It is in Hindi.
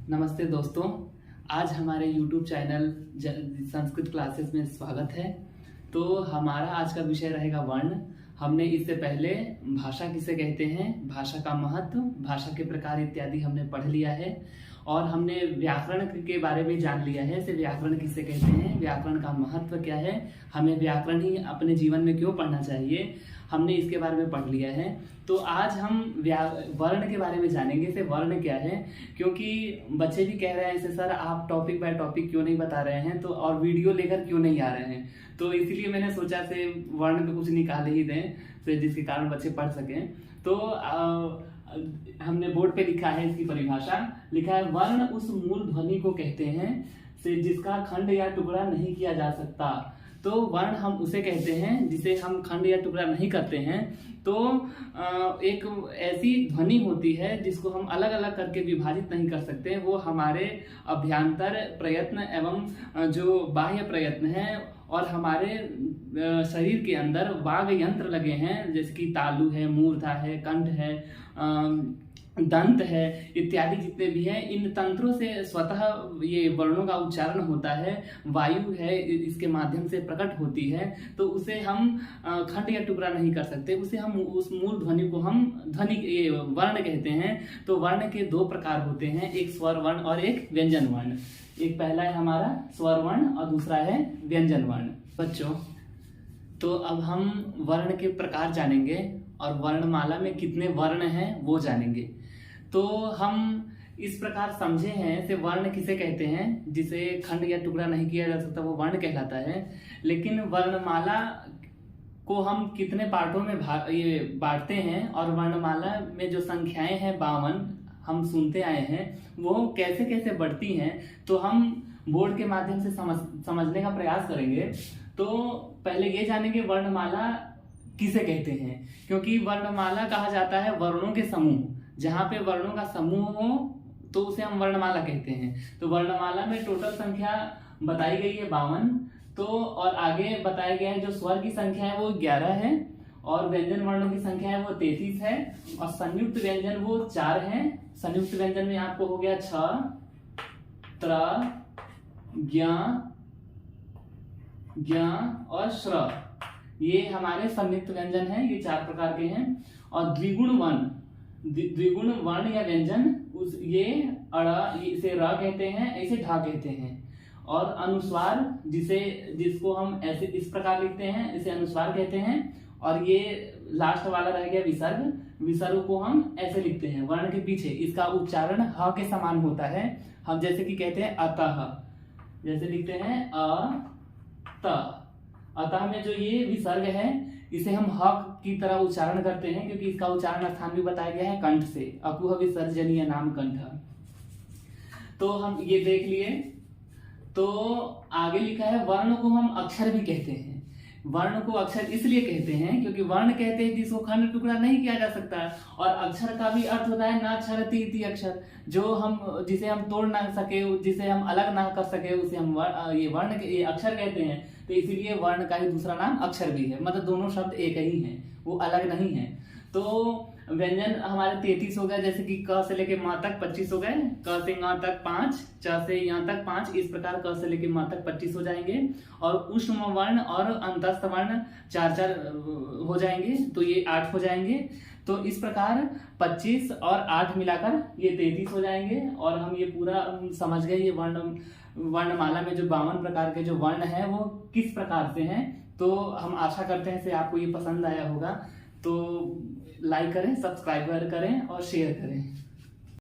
नमस्ते दोस्तों, आज हमारे YouTube चैनल संस्कृत क्लासेस में स्वागत है। तो हमारा आज का विषय रहेगा वर्ण। हमने इससे पहले भाषा किसे कहते हैं, भाषा का महत्व, भाषा के प्रकार इत्यादि हमने पढ़ लिया है और हमने व्याकरण के बारे में जान लिया है। इसे व्याकरण किसे कहते हैं, व्याकरण का महत्व क्या है, हमें व्याकरण ही अपने जीवन में क्यों पढ़ना चाहिए, हमने इसके बारे में पढ़ लिया है। तो आज हम वर्ण के बारे में जानेंगे। इसे वर्ण क्या है, क्योंकि बच्चे भी कह रहे हैं ऐसे सर आप टॉपिक बाय टॉपिक क्यों नहीं बता रहे हैं, तो और वीडियो लेकर क्यों नहीं आ रहे हैं। तो इसलिए मैंने सोचा से वर्ण पे कुछ निकाल ही दें, तो जिसके कारण बच्चे पढ़ सकें। तो हमने बोर्ड पे लिखा है, इसकी परिभाषा लिखा है, वर्ण उस मूल ध्वनि को कहते हैं से जिसका खंड या टुकड़ा नहीं किया जा सकता। तो वर्ण हम उसे कहते हैं जिसे हम खंड या टुकड़ा नहीं करते हैं। तो एक ऐसी ध्वनि होती है जिसको हम अलग अलग करके विभाजित नहीं कर सकते। वो हमारे अभ्यंतर प्रयत्न एवं जो बाह्य प्रयत्न है और हमारे शरीर के अंदर वाग यंत्र लगे हैं, जैसे कि तालु है, मूर्धा है, कंठ है, दंत है इत्यादि जितने भी हैं, इन तंत्रों से स्वतः ये वर्णों का उच्चारण होता है। वायु है इसके माध्यम से प्रकट होती है। तो उसे हम खंड या टुकड़ा नहीं कर सकते, उसे हम उस मूल ध्वनि को हम ये वर्ण कहते हैं। तो वर्ण के दो प्रकार होते हैं, एक स्वर वर्ण और एक व्यंजन वर्ण। एक पहला है हमारा स्वर वर्ण और दूसरा है व्यंजन वर्ण। बच्चों, तो अब हम वर्ण के प्रकार जानेंगे और वर्णमाला में कितने वर्ण हैं वो जानेंगे। तो हम इस प्रकार समझे हैं से वर्ण किसे कहते हैं, जिसे खंड या टुकड़ा नहीं किया जा सकता, वो वर्ण कहलाता है। लेकिन वर्णमाला को हम कितने पार्टों में ये बांटते हैं और वर्णमाला में जो संख्याएं हैं 52 हम सुनते आए हैं, वो कैसे कैसे बढ़ती हैं, तो हम बोर्ड के माध्यम से समझने का प्रयास करेंगे। तो पहले ये जानेंगे वर्णमाला किसे कहते हैं, क्योंकि वर्णमाला कहा जाता है वर्णों के समूह। जहाँ पे वर्णों का समूह हो तो उसे हम वर्णमाला कहते हैं। तो वर्णमाला में टोटल संख्या बताई गई है 52। तो और आगे बताया गया है जो स्वर की संख्या है वो 11 है और व्यंजन वर्णों की संख्या है वो 33 है और संयुक्त व्यंजन वो 4 है। संयुक्त व्यंजन में आपको हो गया छ, त्र, ज्ञ और श्र। ये हमारे संयुक्त व्यंजन हैं, ये 4 प्रकार के हैं। और द्विगुण वर्ण या व्यंजन ये इसे र कहते हैं, ऐसे ढा कहते हैं। और अनुस्वार जिसको हम ऐसे इस प्रकार लिखते हैं, इसे अनुस्वार कहते हैं। और ये लास्ट वाला रह गया विसर्ग को हम ऐसे लिखते हैं वर्ण के पीछे। इसका उच्चारण ह के समान होता है। हम जैसे कि कहते हैं अतः, जैसे लिखते हैं अतः में जो ये विसर्ग है इसे हम ह की तरह उच्चारण करते हैं, क्योंकि इसका उच्चारण स्थान भी बताया गया है कंठ से, अकुह विसर्जनीय नाम कंठ। तो हम ये देख लिए। तो आगे लिखा है वर्ण को हम अक्षर भी कहते हैं। वर्ण को अक्षर इसलिए कहते हैं क्योंकि वर्ण कहते हैं जिसको खंड टुकड़ा नहीं किया जा सकता। और अक्षर का भी अर्थ होता है न क्षरति इति अक्षर, जिसे हम तोड़ ना सके, जिसे हम अलग ना कर सके, उसे हम ये अक्षर कहते हैं। तो इसीलिए वर्ण का ही दूसरा नाम अक्षर भी है, मतलब दोनों शब्द एक ही हैं, वो अलग नहीं है। तो व्यंजन हमारे 33 हो गए, जैसे कि क से लेके म तक 25 हो गए, क से ङ तक 5, च से य तक 5, इस प्रकार क से लेके म तक 25 हो जाएंगे। और ऊष्म वर्ण और अंतस्थ वर्ण 4 हो जाएंगे, तो ये 8 हो जाएंगे। तो इस प्रकार 25 और 8 मिलाकर ये 33 हो जाएंगे। और हम ये पूरा समझ गए ये वर्णमाला में जो 52 प्रकार के जो वर्ण है वो किस प्रकार से हैं। तो हम आशा करते हैं से आपको ये पसंद आया होगा। तो लाइक करें, सब्सक्राइब करें और शेयर करें।